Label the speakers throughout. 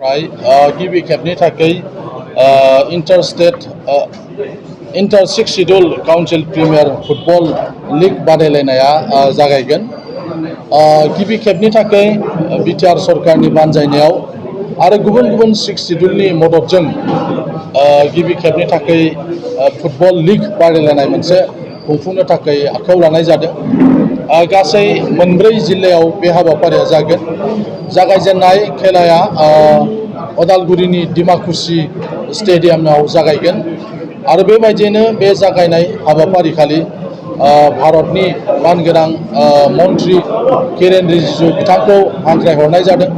Speaker 1: फ्राय गिबि खेबनि थाखाय inter six schedule council premier football league बादायलायनाया जागायगोन। गिबि खेबनि थाखाय बिटिआर सरकारनि बानजायनायाव आरो गुबुन गुबुन सिक्स शिड्यूलनि मददजों गिबि खेबनि थाखाय फुटबल लीग बादायलायनाय मोनसे खुंफुंनो थाखाय आखायाव लानाय जादों। गासै मोनब्रै जिल्लायाव बे हाबाफारिया जागोन। जागायजेननाय खेलाया अदालगुरिनि डिमाकुसि स्टेडियामाव जागायगोन आरो बेबायदिनो बे जागायनाय हाबाफारिखालि भारतनि मानगोनां मन्त्रि किरेन रिजिजु बिथांखौ हांख्रायहरनाय जादों।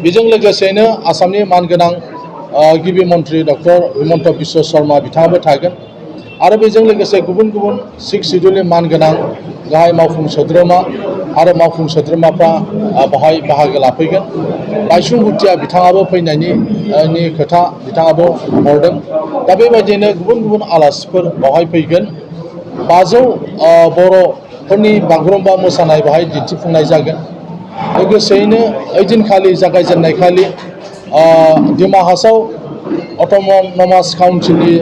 Speaker 1: बेजों लोगोसेनो आसामनि मानगोनां गिबि मन्त्रि डक्टर हिमन्त बिश्व शर्मा बिथाङाबो थागोन आरो बेजों लोगोसे गुबुन गुबुन सिक्स शिड्यूलनि मानगोनां गाहाय मावफुं सोद्रोमा आरो मावफुं सोद्रोमाफ्रा बाहाय बाहागो लाफैगोन। बायसुं भुटिया बिथाङाबो फैनायनि खोथा बिथाङाबो हरदों। दा बेबायदिनो गुबुन गुबुन आलासिफोर बावहाय फैगोन। 500 बर'फोरनि बागुरुम्बा मोसानाय बाहाय दिन्थिफुंनाय जागोन। लोगोसेयैनो ओइदिनखालि जागायजेननायखालि डिमा हासाव अट'नमास काउन्सिलनि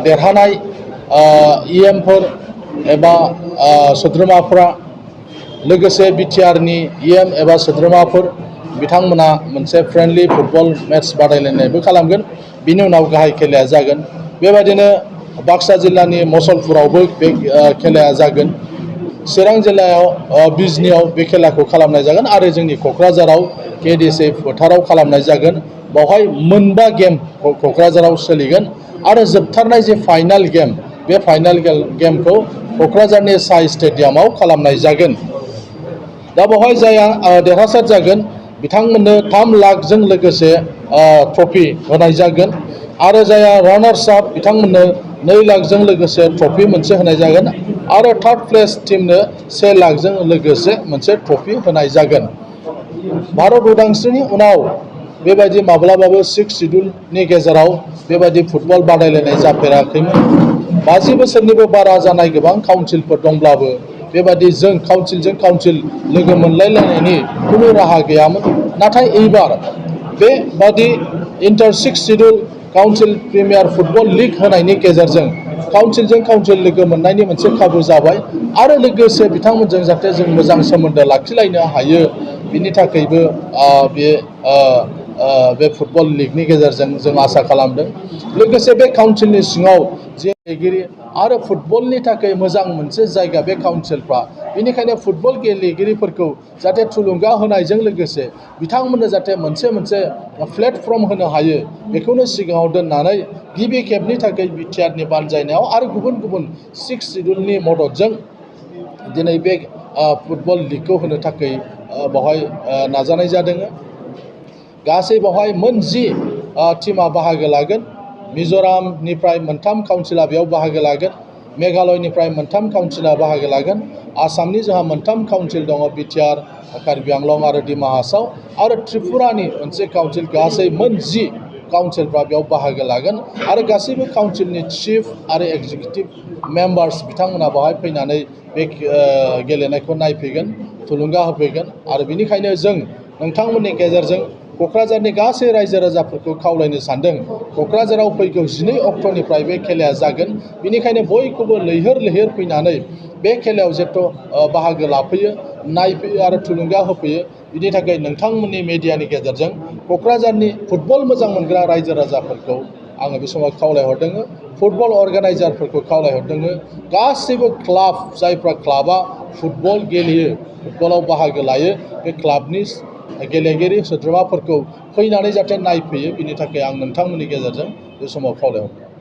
Speaker 1: देरहानाय इएमफोर एबा सोद्रोमाफ्रा लोगोसे बिटिआरनि इएम एबा सोद्रोमाफोर बिथांमोना मोनसे फ्रेन्डलि फुटबल मेट्च बादायलायनायबो खालामगोन। बिनि उनाव गाहाय खेलाया जागोन। बेबायदिनो बाक्सा जिल्लानि मसलपुरावबो बे खेलाया जागोन। चिरां जिल्लायाव बिजनियाव बे खेलाखौ खालामनाय जागोन आरो जोंनि क'क्राझाराव केडिसि फोथाराव खालामनाय जागोन। बावहाय मोनबा गेम क'क्राझाराव सोलिगोन आरो जोबथारनाय जे फाइनाल गेम बे फाइनाल गेमखौ क'क्राझारनि साइ स्टेडियामाव खालामनाय जागोन। दा बेवहाय जाया देरहासार जागोन बिथांमोननो 3 लाखजों लोगोसे ट्रफि होनाय जागोन आरो जाया रानार्स आप बिथांमोननो 2 लाखजों लोगोसे ट्रफि मोनसे होनाय जागोन आरो थार्ड प्लेस टीमनो 1 लाखजों लोगोसे मोनसे ट्रफि होनाय जागोन। भारत उदांस्रिनि उनाव बेबायदि माब्लाबाबो सिक्स शिड्यूलनि गेजेराव बेबायदि फुटबल बादायलायनाय जाफेराखैमोन। 50 बोसोरनिबो बारा जानाय गोबां काउन्सिलफोर दंब्लाबो बेबायदि जों काउन्सिलजों काउन्सिल लोगो मोनलायलायनायनि खुनु राहा गैयामोन। नाथाय एबार बेबादि inter six schedule council premier football league होनायनि गेजेरजों काउन्सिलजों काउन्सिल लोगो मोननायनि मोनसे खाबु जाबाय आरो लोगोसे बिथांमोनजों जाहाथे जों मोजां सोमोन्दो लाखिलायनो हायो बिनि थाखायबो बे फुटबल लीगनि गेजेरजों जों आसा खालामदों। लोगोसे बे काउन्सिलनि सिङाव जे गेलेगिरि आरो फुटबलनि थाखाय मोजां मोनसे जायगा बे काउन्सिलफ्रा, बेनिखायनो फुटबल गेलेगिरिफोरखौ जाहाथे थुलुंगा होनायजों लोगोसे बिथांमोननो जाहाथे मोनसे प्लेटफर्म होनो हायो बेखौनो सिगाङाव दोननानै गिबि खेबनि थाखाय बिटिआरनि बानजायनायाव आरो गुबुन गुबुन सिक्स शिड्यूलनि मददजों दिनै बे फुटबल लीगखौ होनो थाखाय बावहाय नाजानाय जादों। गासै बावहाय मोन 10 टीमा बाहागो लागोन। मिज'रामनिफ्राय 3 काउन्सिला बेयाव बाहागो लागोन। मेघालयनिफ्राय 3 काउन्सिला बाहागो लागोन। आसामनि जोंहा 3 काउन्सिल दङ, बिटिआर, कार्बि आंलं आरो डिमा हासाव आरो त्रिपुरानि मोनसे काउन्सिल। गासै मोन 10 काउन्सिलफ्रा बेयाव बाहागो लागोन आरो गासैबो काउन्सिलनि चिफ आरो एग्जिकिउटिभ मेम्बार्स बिथांमोना बाहाय फैनानै बे गेलेनायखौ नायफैगोन, थुलुंगा होफैगोन आरो बेनिखायनो जों नोंथांमोननि गेजेरजों क'क्राझारनि गासै रायजो राजाफोरखौ खावलायनो सानदों। क'क्राझाराव फैगौ 12 अक्ट'निफ्राय बे खेलाया जागोन। बेनिखायनो बयखौबो लैहोर लैहोर फैनानै बे खेलायाव जेथ' बाहागो लाफैयो, नायफैयो आरो थुलुंगा होफैयो। बिनि थाखाय नोंथांमोननि मेडियानि गेजेरजों क'क्राझारनि फुटबल मोजां मोनग्रा रायजो राजाफोरखौ आङो बे समाव खावलायहरदों। फुटबल अर्गानाइजारफोरखौ खावलायहरदों। गासैबो क्लाब, जायफ्रा क्लाबा फुटबल गेलेयो, फुटबलाव बाहागो लायो, बे क्लाबनि गेलेगिरि सोद्रोमाफोरखौ फैनानै जाहाथे नायफैयो बिनि थाखाय आं नोंथांमोननि गेजेरजों बे समाव खावलायहरदों।